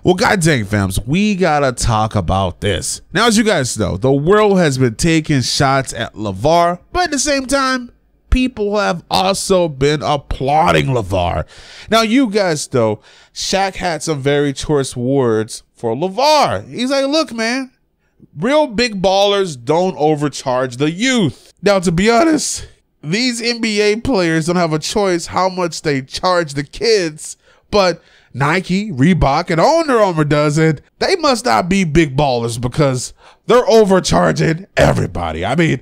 Well, god dang, fams, we gotta talk about this. Now, as you guys know, the world has been taking shots at LaVar, but at the same time, people have also been applauding LaVar. Now, you guys know, Shaq had some very choice words for LaVar. He's like, look, man, real big ballers don't overcharge the youth. Now, to be honest, these NBA players don't have a choice how much they charge the kids, but Nike, Reebok, and Under Armour does it. They must not be big ballers because they're overcharging everybody. I mean,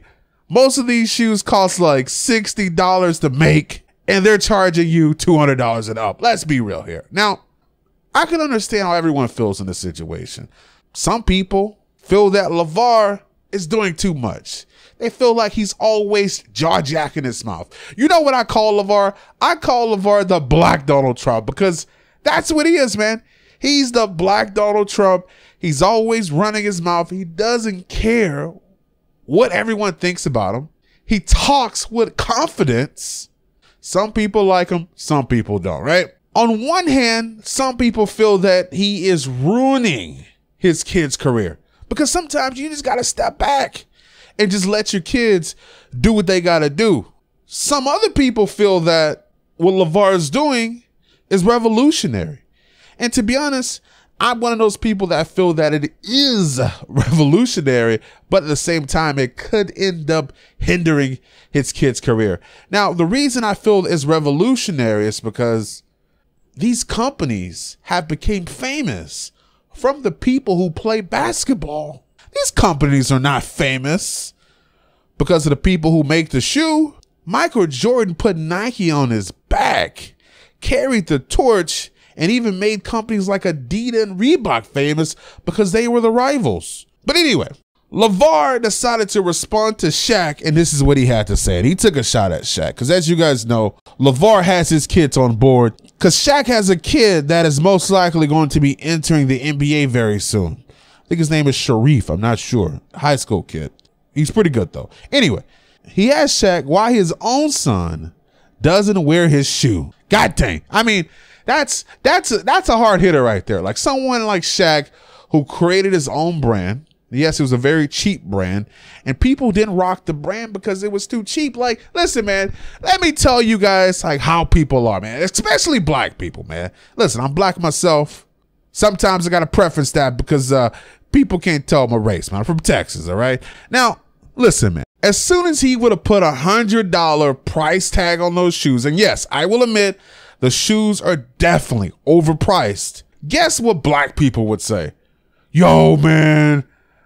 most of these shoes cost like $60 to make, and they're charging you $200 and up. Let's be real here. Now, I can understand how everyone feels in this situation. Some people feel that LaVar is doing too much. They feel like he's always jaw-jacking his mouth. You know what I call LaVar? I call LaVar the Black Donald Trump, because that's what he is, man. He's the Black Donald Trump. He's always running his mouth. He doesn't care what everyone thinks about him. He talks with confidence. Some people like him, some people don't, right? On one hand, some people feel that he is ruining his kid's career, because sometimes you just got to step back and just let your kids do what they got to do. Some other people feel that what LaVar is doing is revolutionary. And to be honest, I'm one of those people that feel that it is revolutionary, but at the same time, it could end up hindering his kid's career. Now, the reason I feel it's revolutionary is because these companies have become famous from the people who play basketball. These companies are not famous because of the people who make the shoe. Michael Jordan put Nike on his back, carried the torch, and even made companies like Adidas and Reebok famous because they were the rivals. But anyway, LaVar decided to respond to Shaq, and this is what he had to say. And he took a shot at Shaq because, as you guys know, LaVar has his kids on board because Shaq has a kid that is most likely going to be entering the NBA very soon. I think his name is Shareef. I'm not sure. High school kid. He's pretty good, though. Anyway, he asked Shaq why his own son doesn't wear his shoe. God dang. I mean, that's a hard hitter right there. Like someone like Shaq who created his own brand. Yes, it was a very cheap brand, and people didn't rock the brand because it was too cheap. Like, listen, man, let me tell you guys like how people are, man, especially black people, man. Listen, I'm black myself. Sometimes I got to preference that because people can't tell my race, man. I'm from Texas, all right? Now, listen, man, as soon as he would have put $100 price tag on those shoes, and yes, I will admit, the shoes are definitely overpriced. Guess what black people would say? Yo, man.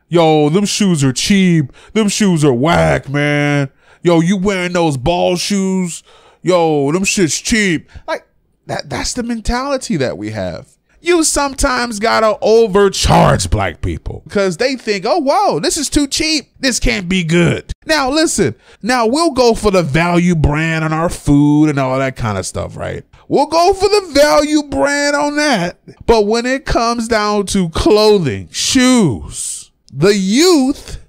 Yo, them shoes are cheap. Them shoes are whack, man. Yo, you wearing those ball shoes? Yo, them shit's cheap. Like, that's the mentality that we have. You sometimes gotta overcharge black people because they think, oh, wow, this is too cheap. This can't be good. Now, listen. Now, we'll go for the value brand on our food and all that kind of stuff, right? We'll go for the value brand on that. But when it comes down to clothing, shoes, the youth,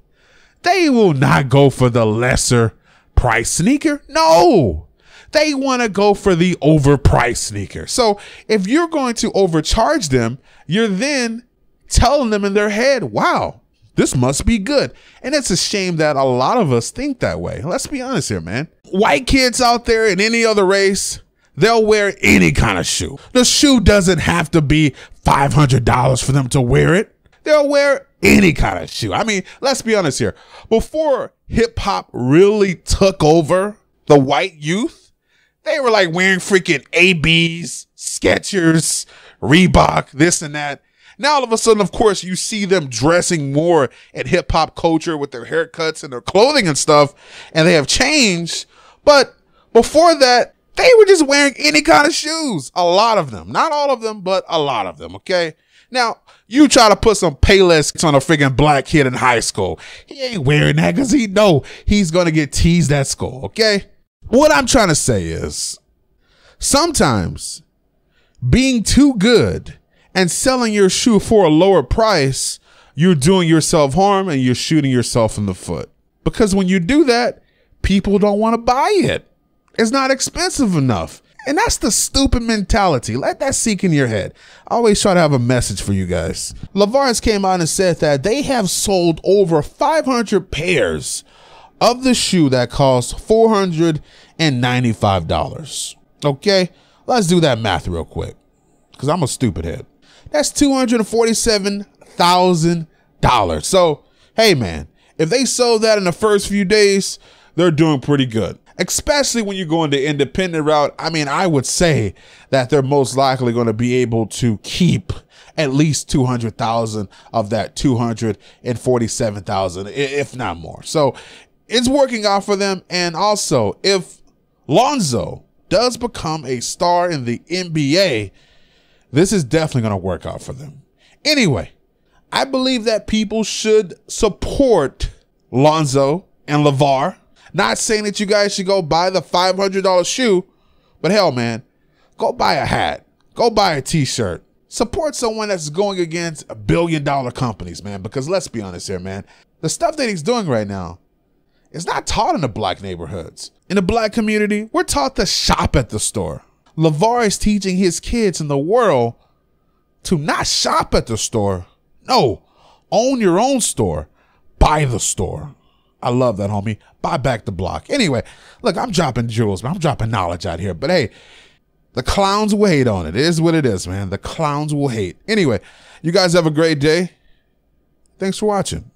they will not go for the lesser price sneaker. No, they want to go for the overpriced sneaker. So if you're going to overcharge them, you're then telling them in their head, wow, this must be good. And it's a shame that a lot of us think that way. Let's be honest here, man. White kids out there in any other race, they'll wear any kind of shoe. The shoe doesn't have to be $500 for them to wear it. They'll wear any kind of shoe. I mean, let's be honest here. Before hip hop really took over the white youth, they were like wearing freaking ABs, Skechers, Reebok, this and that. Now, all of a sudden, of course, you see them dressing more in hip hop culture with their haircuts and their clothing and stuff, and they have changed. But before that, they were just wearing any kind of shoes. A lot of them. Not all of them, but a lot of them, okay? Now, you try to put some Payless on a friggin' black kid in high school. He ain't wearing that because he know he's going to get teased at school, okay? What I'm trying to say is sometimes being too good and selling your shoe for a lower price, you're doing yourself harm and you're shooting yourself in the foot. Because when you do that, people don't want to buy it. It's not expensive enough. And that's the stupid mentality. Let that sink in your head. I always try to have a message for you guys. LaVar has came out and said that they have sold over 500 pairs of the shoe that cost $495. Okay, let's do that math real quick, because I'm a stupid head. That's $247,000. So, hey man, if they sold that in the first few days, they're doing pretty good. Especially when you go into independent route. I mean, I would say that they're most likely going to be able to keep at least 200,000 of that 247,000, if not more. So it's working out for them. And also, if Lonzo does become a star in the NBA, this is definitely going to work out for them. Anyway, I believe that people should support Lonzo and LaVar. Not saying that you guys should go buy the $500 shoe, but hell, man, go buy a hat. Go buy a t-shirt. Support someone that's going against $1 billion companies, man, because let's be honest here, man. The stuff that he's doing right now is not taught in the black neighborhoods. In the black community, we're taught to shop at the store. LaVar is teaching his kids in the world to not shop at the store. No, own your own store. Buy the store. I love that, homie. Buy back the block. Anyway, look, I'm dropping jewels, man. I'm dropping knowledge out here. But hey, the clowns will hate on it. It is what it is, man. The clowns will hate. Anyway, you guys have a great day. Thanks for watching.